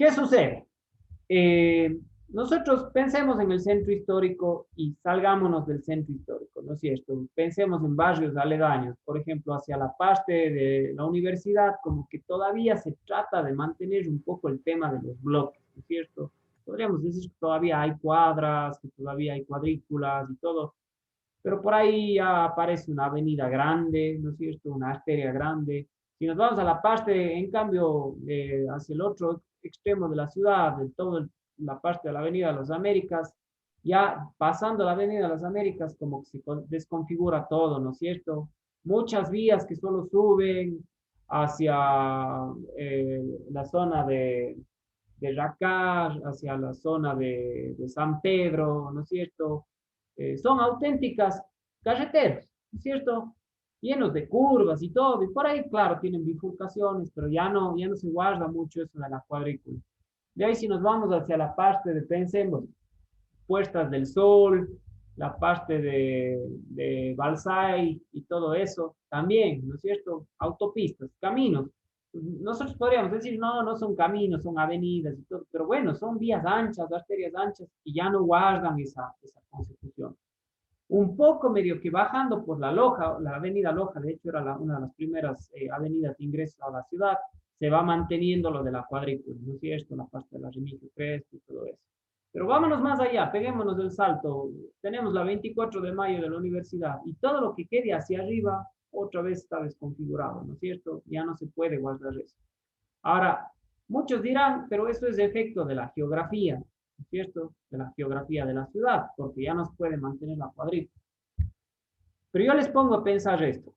¿Qué sucede? Eh, Nosotros pensemos en el centro histórico y salgámonos del centro histórico, ¿no es cierto? Pensemos en barrios aledaños, por ejemplo, hacia la parte de la universidad, como que todavía se trata de mantener un poco el tema de los bloques, ¿no es cierto? Podríamos decir que todavía hay cuadras, que todavía hay cuadrículas y todo, pero por ahí ya aparece una avenida grande, ¿no es cierto? Una arteria grande. Si nos vamos a la parte, en cambio, hacia el otro extremo de la ciudad, de toda la parte de la Avenida de las Américas, ya pasando la Avenida de las Américas, como que se desconfigura todo, ¿no es cierto? Muchas vías que solo suben hacia la zona de Racar, hacia la zona de San Pedro, ¿no es cierto? Son auténticas carreteras, ¿no es cierto? Llenos de curvas y todo, y por ahí, claro, tienen bifurcaciones, pero ya no se guarda mucho eso de la cuadrícula. De ahí si nos vamos hacia la parte de, pensemos, puestas del sol, la parte de Balsay y todo eso, también, ¿no es cierto? Autopistas, caminos. Nosotros podríamos decir, no, no son caminos, son avenidas y todo, pero bueno, son vías anchas, arterias anchas, y ya no guardan esa consecución. Un poco medio que bajando por la Loja, la avenida Loja, de hecho era una de las primeras avenidas de ingreso a la ciudad, se va manteniendo lo de la cuadrícula, ¿no es cierto? La parte de la Remigio Crespo y todo eso. Pero vámonos más allá, peguémonos del salto. Tenemos la 24 de mayo de la universidad y todo lo que quede hacia arriba otra vez está desconfigurado, ¿no es cierto? Ya no se puede guardar eso. Ahora, muchos dirán, pero eso es efecto de la geografía, ¿no es cierto? De la geografía de la ciudad, porque ya no se puede mantener la cuadrícula. Pero yo les pongo a pensar esto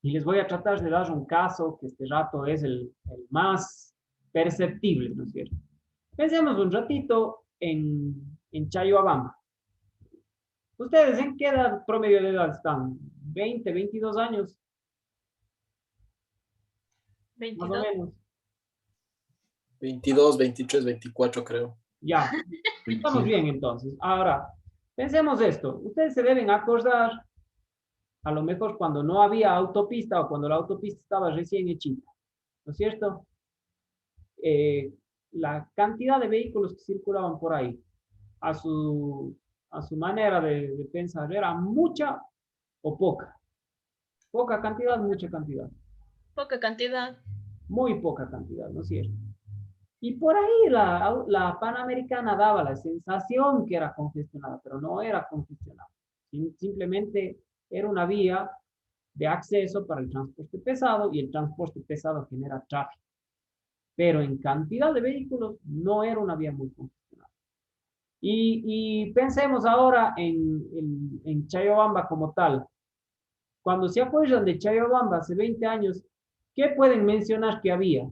y les voy a tratar de dar un caso que este rato es el más perceptible, ¿no es cierto? Pensemos un ratito en Chayhuabamba. ¿Ustedes en qué edad, promedio de edad están? ¿20, 22 años? Más o 22. menos. 22, 23, 24 creo. Ya, estamos 25. bien entonces. Ahora, pensemos esto. Ustedes se deben acordar, a lo mejor cuando no había autopista o cuando la autopista estaba recién hechita, ¿no es cierto? Eh, la cantidad de vehículos que circulaban por ahí, a su, a su manera de pensar, era mucha o poca. Poca cantidad, mucha cantidad. Poca cantidad. Muy poca cantidad, ¿no es cierto? Y por ahí la Panamericana daba la sensación que era congestionada, pero no era congestionada. Simplemente era una vía de acceso para el transporte pesado y el transporte pesado genera tráfico. Pero en cantidad de vehículos no era una vía muy congestionada. Y pensemos ahora en Chayobamba como tal. Cuando se acuerdan de Chayobamba hace 20 años, ¿qué pueden mencionar que había?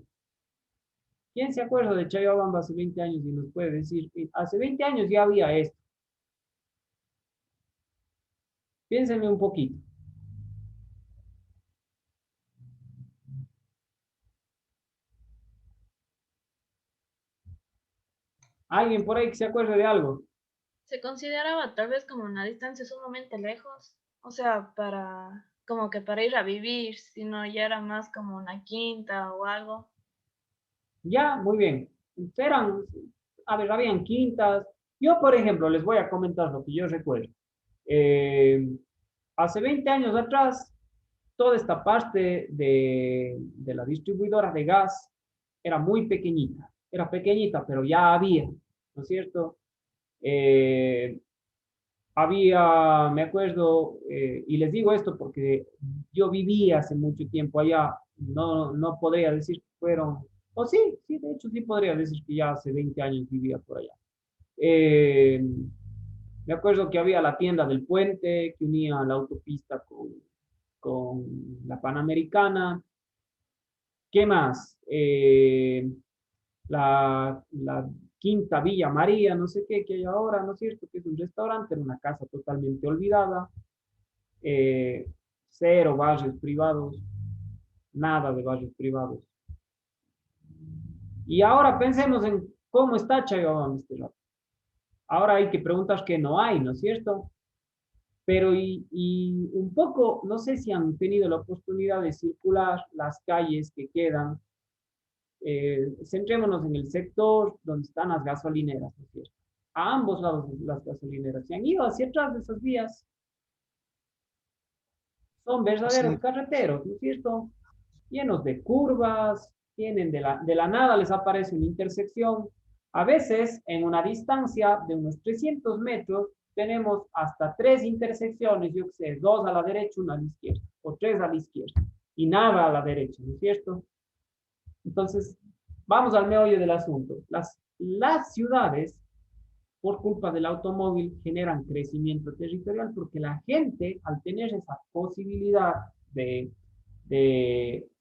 ¿Quién se acuerda de Chayobamba hace 20 años y nos puede decir, hace 20 años ya había esto? Piénsenme un poquito. ¿Alguien por ahí que se acuerde de algo? Se consideraba tal vez como una distancia sumamente lejos. O sea, como que para ir a vivir, sino ya era más como una quinta o algo. Ya, muy bien. Eran, a ver, habían quintas. Yo, por ejemplo, les voy a comentar lo que yo recuerdo. Eh, Hace 20 años atrás, toda esta parte de la distribuidora de gas era muy pequeñita. Era pequeñita, pero ya había, ¿no es cierto? Eh, me acuerdo, y les digo esto porque yo viví hace mucho tiempo allá, no podría decir que fueron, o sí, sí, de hecho sí podría decir que ya hace 20 años vivía por allá. Eh, Me acuerdo que había la tienda del puente que unía la autopista con la Panamericana. ¿Qué más? La Quinta Villa María, no sé qué, que hay ahora, ¿no es cierto? Que es un restaurante, era una casa totalmente olvidada, eh, cero barrios privados, nada de barrios privados. Y ahora pensemos en cómo está Chayabamba este rato. Ahora hay que preguntar qué no hay, ¿no es cierto? Pero y un poco, no sé si han tenido la oportunidad de circular las calles que quedan Centrémonos en el sector donde están las gasolineras, ¿no es cierto? A ambos lados de las gasolineras. Se han ido hacia atrás de esas vías. Son verdaderos Sí, carreteros, ¿no es cierto? Llenos de curvas, tienen de la nada les aparece una intersección. A veces, en una distancia de unos 300 metros, tenemos hasta 3 intersecciones, yo qué sé, 2 a la derecha, una a la izquierda, o 3 a la izquierda, y nada a la derecha, ¿no es cierto? Entonces, vamos al meollo del asunto. Las ciudades, por culpa del automóvil, generan crecimiento territorial porque la gente, al tener esa posibilidad de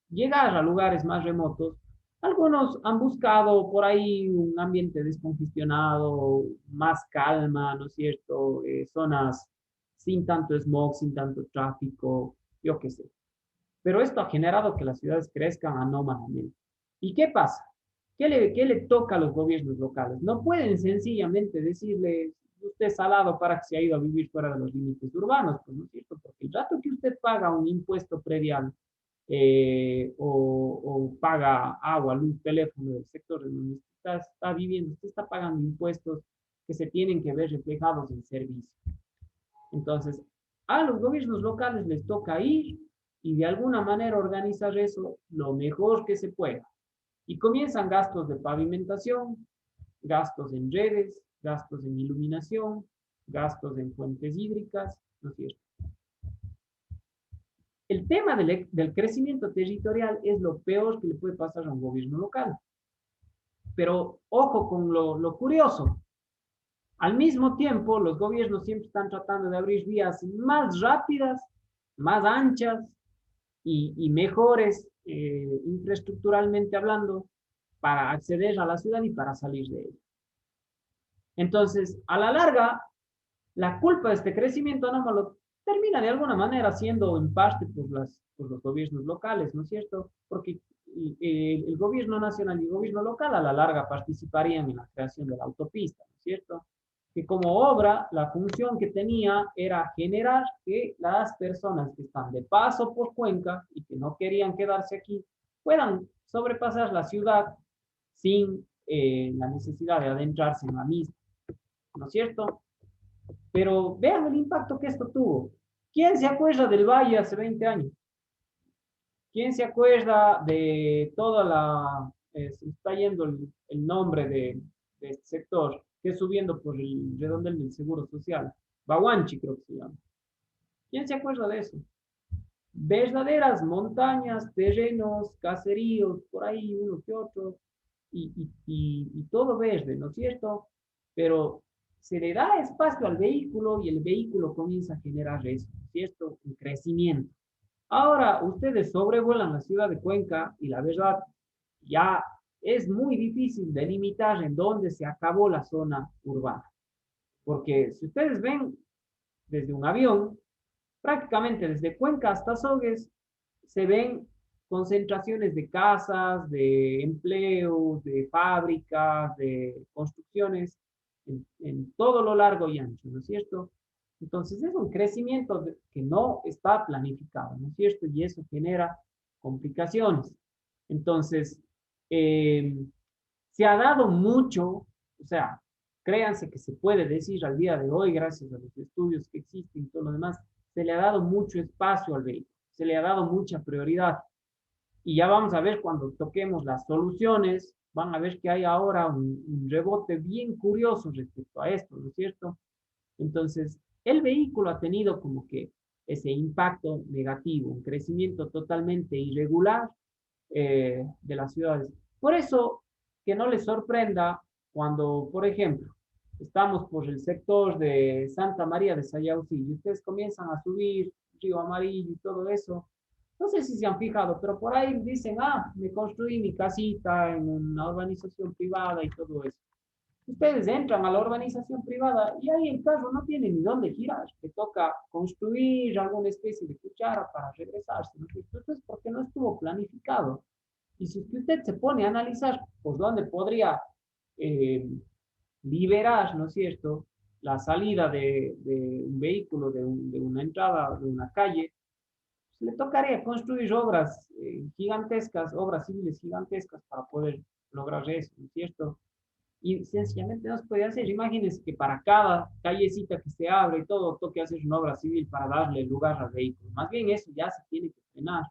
llegar a lugares más remotos, algunos han buscado por ahí un ambiente descongestionado, más calma, ¿no es cierto? Zonas sin tanto smog, sin tanto tráfico, yo qué sé. Pero esto ha generado que las ciudades crezcan anómalamente. ¿Y qué pasa? Qué le toca a los gobiernos locales? No pueden sencillamente decirle, usted es salado para que se ha ido a vivir fuera de los límites urbanos, pues no es cierto, porque el rato que usted paga un impuesto predial o paga agua, luz, teléfono del sector en donde está viviendo, usted está pagando impuestos que se tienen que ver reflejados en servicio. Entonces, a los gobiernos locales les toca ir y de alguna manera organizar eso lo mejor que se pueda. Y comienzan gastos de pavimentación, gastos en redes, gastos en iluminación, gastos en fuentes hídricas, ¿no es cierto? El tema del crecimiento territorial es lo peor que le puede pasar a un gobierno local. Pero ojo con lo curioso. Al mismo tiempo, los gobiernos siempre están tratando de abrir vías más rápidas, más anchas y mejores infraestructuralmente hablando para acceder a la ciudad y para salir de ella. Entonces, a la larga, la culpa de este crecimiento anómalo termina de alguna manera siendo en parte por los gobiernos locales, ¿no es cierto? Porque el gobierno nacional y el gobierno local a la larga participarían en la creación de la autopista, ¿no es cierto? Que como obra, la función que tenía era generar que las personas que están de paso por Cuenca y que no querían quedarse aquí puedan sobrepasar la ciudad sin la necesidad de adentrarse en la misma, ¿no es cierto? Pero vean el impacto que esto tuvo. ¿Quién se acuerda del Valle hace 20 años? ¿Quién se acuerda de toda la... se está yendo el nombre de este sector, que es subiendo por el redondel del Seguro Social? Baguanchi creo que se llama. ¿Quién se acuerda de eso? Verdaderas montañas, terrenos, caseríos, por ahí uno que otro, y todo verde, ¿no es cierto? Pero se le da espacio al vehículo y el vehículo comienza a generar eso, ¿no es cierto? Un crecimiento. Ahora ustedes sobrevuelan la ciudad de Cuenca y la verdad ya es muy difícil delimitar en dónde se acabó la zona urbana. Porque si ustedes ven desde un avión, prácticamente desde Cuenca hasta Sogues se ven concentraciones de casas, de empleos, de fábricas, de construcciones en todo lo largo y ancho, ¿no es cierto? Entonces es un crecimiento que no está planificado, ¿no es cierto? Y eso genera complicaciones. Entonces, eh, se ha dado mucho, o sea, créanse que se puede decir al día de hoy, gracias a los estudios que existen y todo lo demás, se le ha dado mucho espacio al vehículo, se le ha dado mucha prioridad. Y ya vamos a ver cuando toquemos las soluciones, van a ver que hay ahora un rebote bien curioso respecto a esto, ¿no es cierto? Entonces, el vehículo ha tenido como que ese impacto negativo, un crecimiento totalmente irregular de las ciudades. Por eso, que no les sorprenda cuando, por ejemplo, estamos por el sector de Santa María de Sayautí y ustedes comienzan a subir Río Amarillo y todo eso. No sé si se han fijado, pero por ahí dicen, ah, me construí mi casita en una urbanización privada y todo eso. Ustedes entran a la urbanización privada y ahí el carro no tiene ni dónde girar. Le toca construir alguna especie de cuchara para regresarse, ¿no? Entonces, porque no estuvo planificado. Y si usted se pone a analizar por dónde podría eh, liberar, ¿no es cierto?, la salida de un vehículo de una entrada de una calle, le tocaría construir obras gigantescas, obras civiles gigantescas para poder lograr eso, ¿no es cierto? Y sencillamente no se puede hacer. Imagínense que para cada callecita que se abre y todo, toque hacer una obra civil para darle lugar al vehículo. Más bien eso ya se tiene que frenar,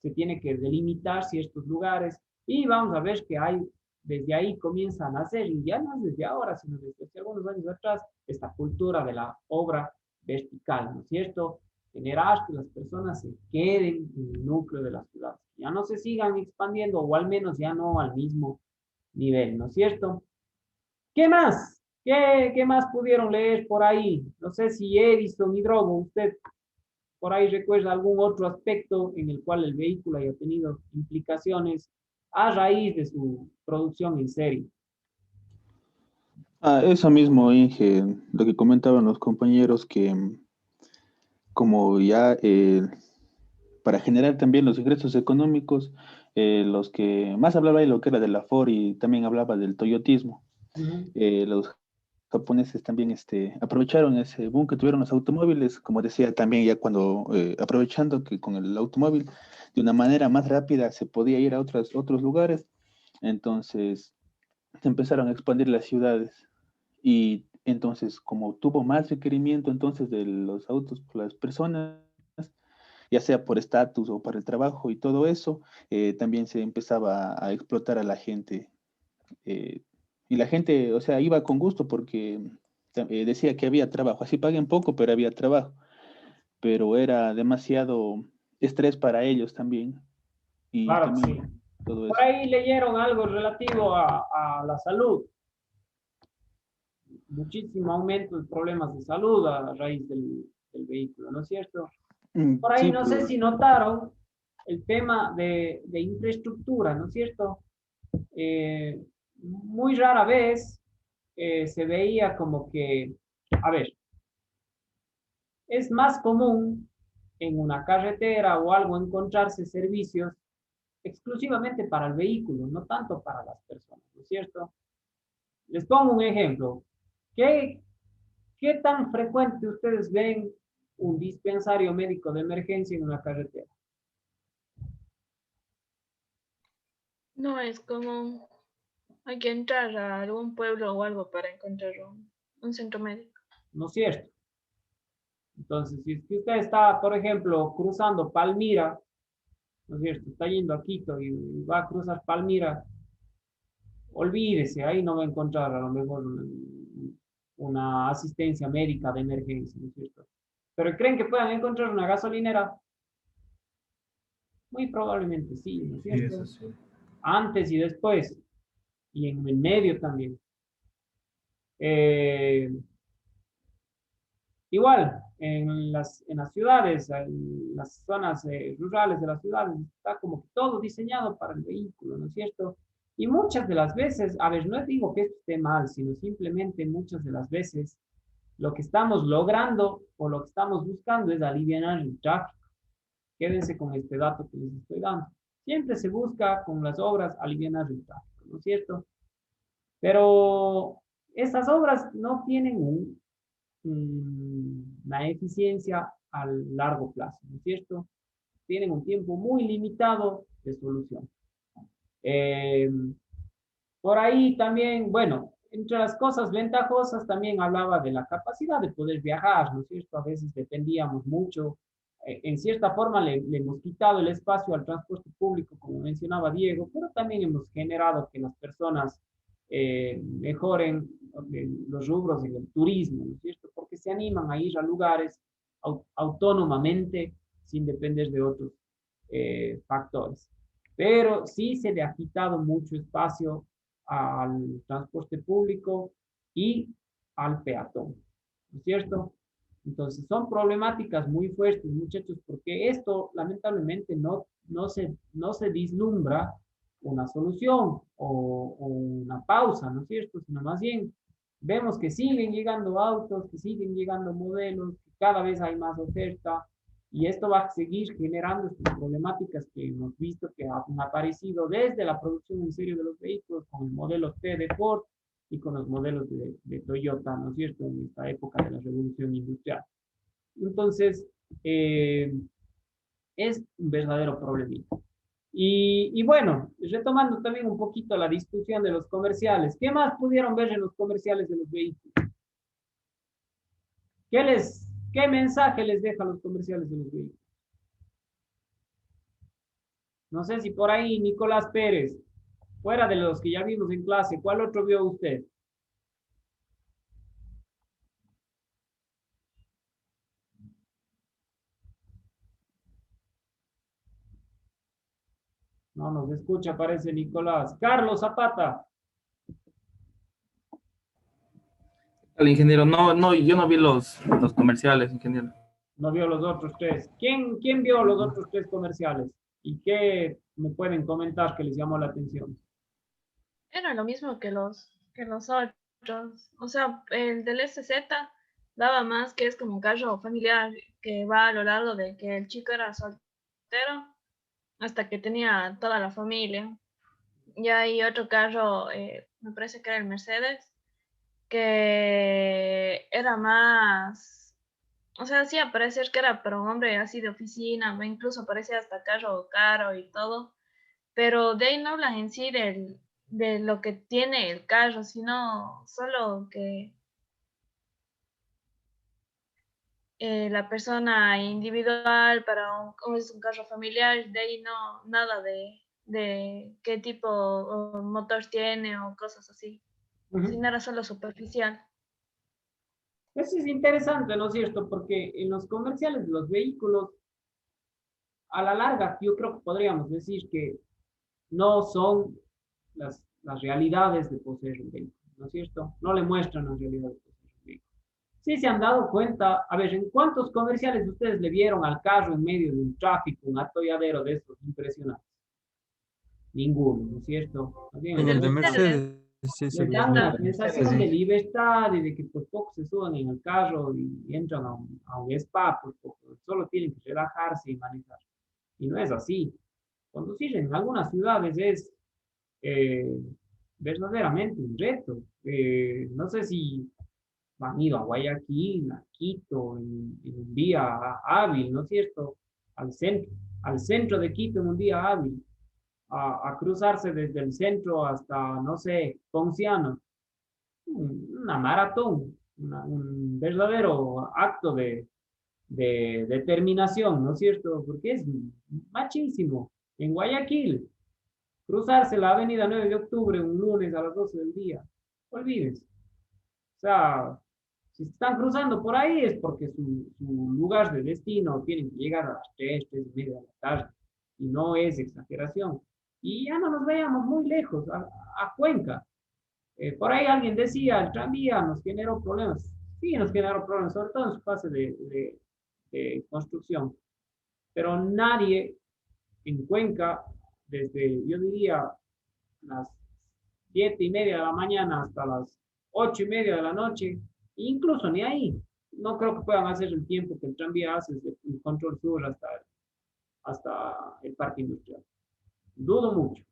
se tiene que delimitar ciertos lugares y vamos a ver que hay, desde ahí comienzan a nacer, y ya no es desde ahora, sino desde hace algunos años atrás, esta cultura de la obra vertical, ¿no es cierto? Generar que las personas se queden en el núcleo de la ciudad, ya no se sigan expandiendo o al menos ya no al mismo nivel, ¿no es cierto? ¿Qué más? ¿Qué más pudieron leer por ahí? No sé si Edison y Drogo, usted por ahí recuerda algún otro aspecto en el cual el vehículo haya tenido implicaciones a raíz de su producción en serie. Eso mismo, Inge, lo que comentaban los compañeros, que como ya para generar también los ingresos económicos, los que más hablaba de lo que era de la Ford y también hablaba del toyotismo. Ujú. Los japoneses también aprovecharon ese boom que tuvieron los automóviles, como decía también ya cuando, aprovechando que con el automóvil de una manera más rápida se podía ir a otros lugares, entonces se empezaron a expandir las ciudades y entonces como tuvo más requerimiento entonces de los autos por las personas, ya sea por estatus o para el trabajo y todo eso, también se empezaba a explotar a la gente. eh, y la gente, o sea, iba con gusto porque decía que había trabajo, así paguen poco, pero había trabajo, pero era demasiado estrés para ellos también y Claro que también sí. todo Por eso. ahí leyeron algo relativo a la salud. Muchísimo aumento de problemas de salud a raíz del vehículo, ¿no es cierto? Por ahí Sí, no sé pues, si notaron el tema de infraestructura, ¿no es cierto? Muy rara vez se veía como que, a ver, es más común en una carretera o algo encontrarse servicios exclusivamente para el vehículo, no tanto para las personas, ¿no es cierto? Les pongo un ejemplo. ¿Qué, qué tan frecuente ustedes ven un dispensario médico de emergencia en una carretera? No es como hay que entrar a algún pueblo o algo para encontrar un centro médico. ¿No es cierto? Entonces, si es que usted está, por ejemplo, cruzando Palmira, ¿no es cierto? Está yendo a Quito y va a cruzar Palmira, olvídese, ahí no va a encontrar a lo mejor una asistencia médica de emergencia, ¿no es cierto? Pero ¿creen que puedan encontrar una gasolinera? Muy probablemente sí, ¿no es Sí, eso cierto? sí. Antes y después, y en el medio también. Eh, Igual, en las ciudades, en las zonas rurales de las ciudades, está como que todo diseñado para el vehículo, ¿no es cierto? Y muchas de las veces, a ver, no digo que esto esté mal, sino simplemente muchas de las veces lo que estamos logrando o lo que estamos buscando es aliviar el tráfico. Quédense con este dato que les estoy dando. Siempre se busca con las obras aliviar el tráfico, ¿no es cierto? Pero estas obras no tienen una eficiencia a largo plazo, ¿no es cierto? Tienen un tiempo muy limitado de solución. Eh, por ahí también, bueno, entre las cosas ventajosas también hablaba de la capacidad de poder viajar, ¿no es cierto? A veces dependíamos mucho, en cierta forma le hemos quitado el espacio al transporte público, como mencionaba Diego, pero también hemos generado que las personas mejoren los rubros en el turismo, ¿no es cierto? Porque se animan a ir a lugares autónomamente sin depender de otros factores. Pero sí se le ha quitado mucho espacio al transporte público y al peatón, ¿no es cierto? Entonces son problemáticas muy fuertes, muchachos, porque esto lamentablemente no se vislumbra una solución o una pausa, ¿no es cierto? Sino más bien vemos que siguen llegando autos, que siguen llegando modelos, que cada vez hay más oferta, y esto va a seguir generando estas problemáticas que hemos visto que han aparecido desde la producción en serie de los vehículos con el modelo T de Ford y con los modelos de Toyota, ¿no es cierto?, en esta época de la revolución industrial. Entonces, eh, es un verdadero problemita. Y bueno, retomando también un poquito la discusión de los comerciales, ¿qué más pudieron ver en los comerciales de los vehículos? ¿Qué mensaje les dejan los comerciales de los vehículos? No sé si por ahí Nicolás Pérez, fuera de los que ya vimos en clase, ¿cuál otro vio usted? No nos escucha, parece Nicolás. Carlos Zapata, El ingeniero, no, no, yo no vi los comerciales, ingeniero. no vio los otros tres. ¿Quién vio los otros tres comerciales? ¿Y qué me pueden comentar que les llamó la atención? Era lo mismo que los otros. O sea, el del SZ daba más que es como un carro familiar que va a lo largo de que el chico era soltero hasta que tenía toda la familia. Y hay otro carro, me parece que era el Mercedes, que era más, o sea, sí parecer que era para un hombre así de oficina, o incluso parecía hasta carro caro y todo, pero de ahí no hablan en sí de lo que tiene el carro, sino solo que la persona individual para como es un carro familiar, de ahí no, nada de qué tipo o motor tiene o cosas así, sino era solo superficial. Eso es interesante, ¿no es cierto? Porque en los comerciales de los vehículos, a la larga, yo creo que podríamos decir que no son las realidades de poseer un vehículo, ¿no es cierto? No le muestran las realidades de poseer un vehículo. Sí se han dado cuenta, a ver, ¿en cuántos comerciales ustedes le vieron al carro en medio de un tráfico, un atolladero de estos impresionantes? Ninguno, ¿no es cierto? También El En les el de Mercedes, Mercedes, sí se les vio. dan una está, sensación de libertad y de que por poco se suban en el carro y entran a un spa, por poco, solo tienen que relajarse y manejar. Y no es así. Conducir en algunas ciudades es eh, verdaderamente un reto. No sé si han ido a Guayaquil, a Quito, en un día hábil, ¿no es cierto? Al centro, al centro de Quito en un día hábil, a cruzarse desde el centro hasta, no sé, Ponciano, una maratón, un verdadero acto de determinación, ¿no es cierto? Porque es machísimo. En Guayaquil, cruzarse la avenida 9 de octubre un lunes a las 12 del día, olvídense. O sea, si están cruzando por ahí es porque su lugar de destino tienen que llegar a las 3 y media de la tarde. Y no es exageración. Y ya no nos veamos muy lejos, a Cuenca. Por ahí alguien decía, el tranvía nos generó problemas. Sí, nos generó problemas, sobre todo en su fase de construcción. Pero nadie en Cuenca, desde, yo diría, las 7:30 de la mañana hasta las 8:30 de la noche, incluso ni ahí. No creo que puedan hacer el tiempo que el tranvía hace desde el control sur hasta el parque industrial. Dudo mucho.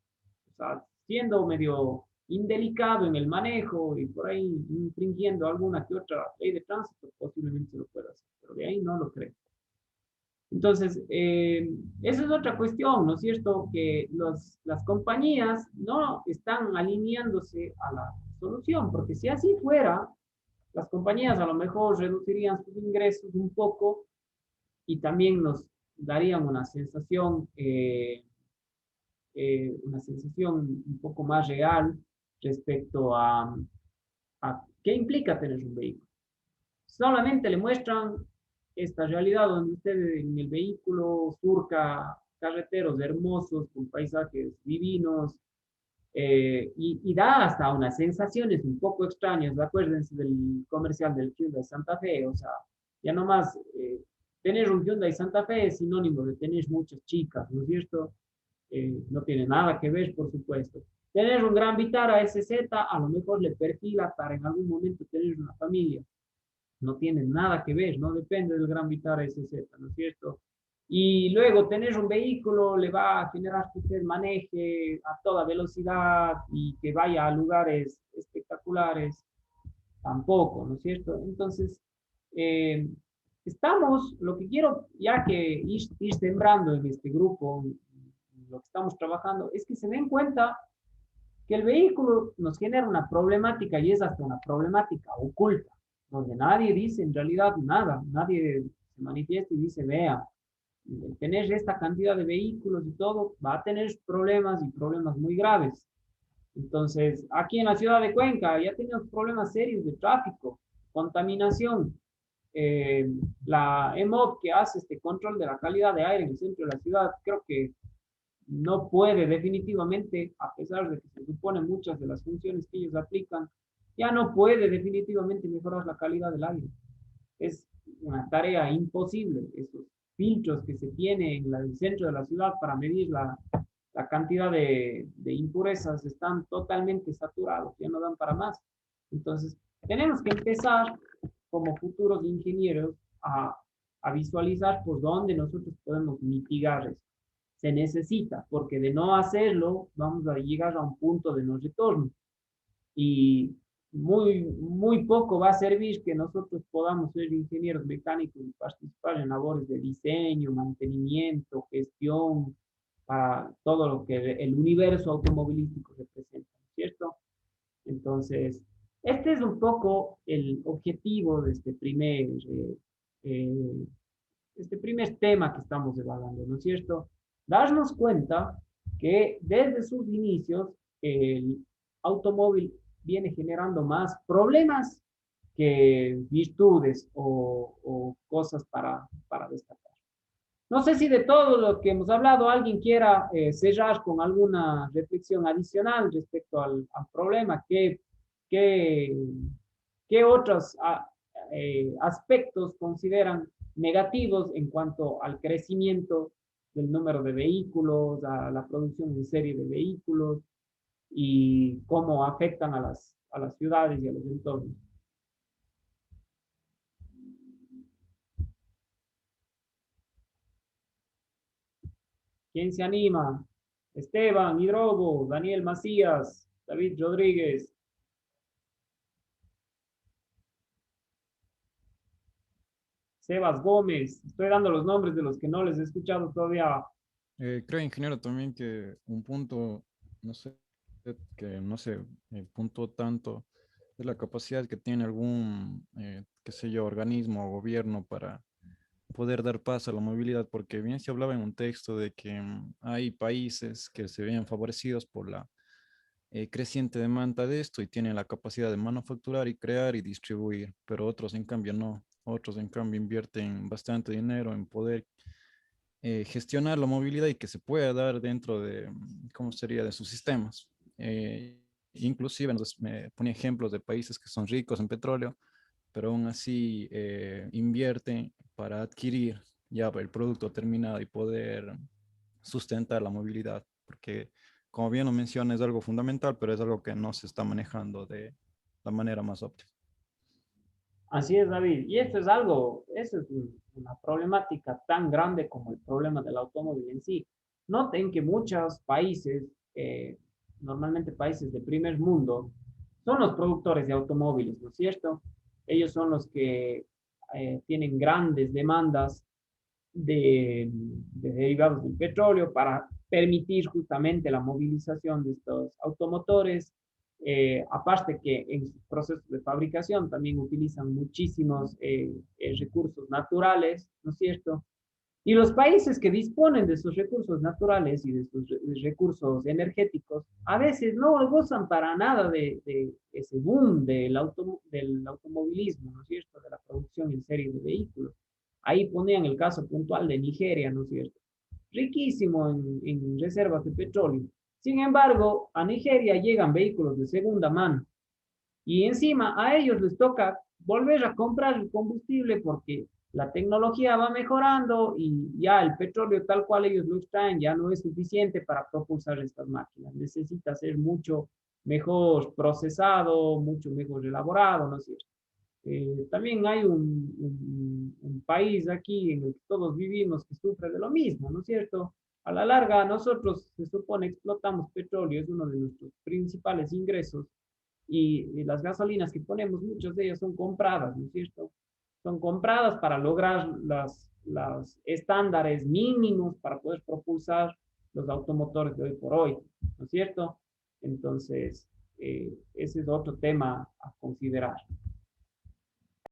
O sea, siendo medio indelicado en el manejo y por ahí infringiendo alguna que otra ley de tránsito, posiblemente lo pueda hacer, pero de ahí no lo creo. Entonces, esa es otra cuestión, ¿no es cierto? Que las compañías no están alineándose a la solución, porque si así fuera, las compañías a lo mejor reducirían sus ingresos un poco y también nos darían una sensación un poco más real respecto a qué implica tener un vehículo. Solamente le muestran esta realidad donde usted en el vehículo surca carreteros hermosos con paisajes divinos y da hasta unas sensaciones un poco extrañas. Acuérdense del comercial del Hyundai Santa Fe, o sea, ya nomás tener un Hyundai Santa Fe es sinónimo de tener muchas chicas, ¿no es cierto? No tiene nada que ver, por supuesto. Tener un Gran Vitara SZ a lo mejor le perfila para en algún momento tener una familia. No tiene nada que ver, no depende del Gran Vitara SZ, ¿no es cierto? Y luego tener un vehículo le va a generar que usted maneje a toda velocidad y que vaya a lugares espectaculares, tampoco, ¿no es cierto? Entonces, eh, estamos, lo que quiero ya que ir sembrando en este grupo, lo que estamos trabajando, es que se den cuenta que el vehículo nos genera una problemática y es hasta una problemática oculta, donde nadie dice en realidad nada, nadie se manifiesta y dice, vea, tener esta cantidad de vehículos y todo, va a tener problemas y problemas muy graves. Entonces, aquí en la ciudad de Cuenca ya tenemos problemas serios de tráfico, contaminación. La EMOP que hace este control de la calidad de aire en el centro de la ciudad, creo que no puede definitivamente, a pesar de que se supone muchas de las funciones que ellos aplican, ya no puede definitivamente mejorar la calidad del aire. Es una tarea imposible. Esos filtros que se tienen en el centro de la ciudad para medir la cantidad de impurezas están totalmente saturados, ya no dan para más. Entonces, tenemos que empezar como futuros ingenieros a visualizar por dónde nosotros podemos mitigar eso. Se necesita, porque de no hacerlo vamos a llegar a un punto de no retorno. Y muy poco va a servir que nosotros podamos ser ingenieros mecánicos y participar en labores de diseño, mantenimiento, gestión, para todo lo que el universo automovilístico representa, ¿cierto? Entonces, este es un poco el objetivo de eh, este primer tema que estamos evaluando, ¿no es cierto? Darnos cuenta que desde sus inicios el automóvil viene generando más problemas que virtudes o cosas para destacar. No sé si de todo lo que hemos hablado alguien quiera cerrar con alguna reflexión adicional respecto al problema. ¿Qué, qué otros aspectos consideran negativos en cuanto al crecimiento del número de vehículos, a la producción en serie de vehículos y cómo afectan a las ciudades y a los entornos? ¿Quién se anima? Esteban Hidrogo, Daniel Macías, David Rodríguez. Sebas Gómez, estoy dando los nombres de los que no les he escuchado todavía. Creo, ingeniero, también que un punto, no sé, que no se puntuó tanto, es la capacidad que tiene algún, qué sé yo, organismo o gobierno para poder dar paso a la movilidad, porque bien se hablaba en un texto de que hay países que se ven favorecidos por la creciente demanda de esto y tienen la capacidad de manufacturar y crear y distribuir, pero otros en cambio no. Otros en cambio invierten bastante dinero en poder gestionar la movilidad y que se pueda dar dentro de, ¿cómo sería?, de sus sistemas. Inclusive me ponía ejemplos de países que son ricos en petróleo, pero aún así invierten para adquirir ya el producto terminado y poder sustentar la movilidad, porque como bien lo menciona es algo fundamental, pero es algo que no se está manejando de la manera más óptima. Así es, David. Y esto es algo, eso es una problemática tan grande como el problema del automóvil en sí. Noten que muchos países, normalmente países de primer mundo, son los productores de automóviles, ¿no es cierto? Ellos son los que tienen grandes demandas de derivados del petróleo para permitir justamente la movilización de estos automotores. Aparte que en sus procesos de fabricación también utilizan muchísimos recursos naturales, ¿no es cierto? Y los países que disponen de sus recursos naturales y de sus recursos energéticos, a veces no gozan para nada de ese boom del automovilismo, ¿no es cierto? De la producción en serie de vehículos. Ahí ponían el caso puntual de Nigeria, ¿no es cierto? Riquísimo en reservas de petróleo. Sin embargo, a Nigeria llegan vehículos de segunda mano y encima a ellos les toca volver a comprar el combustible porque la tecnología va mejorando y ya el petróleo tal cual ellos lo extraen ya no es suficiente para propulsar estas máquinas. Necesita ser mucho mejor procesado, mucho mejor elaborado, ¿no es cierto? También hay un país aquí en el que todos vivimos que sufre de lo mismo, ¿no es cierto? A la larga, nosotros se supone explotamos petróleo, es uno de nuestros principales ingresos, y las gasolinas que ponemos, muchas de ellas son compradas, ¿no es cierto? son compradas para lograr los estándares mínimos para poder propulsar los automotores de hoy por hoy, ¿no es cierto? Entonces, ese es otro tema a considerar.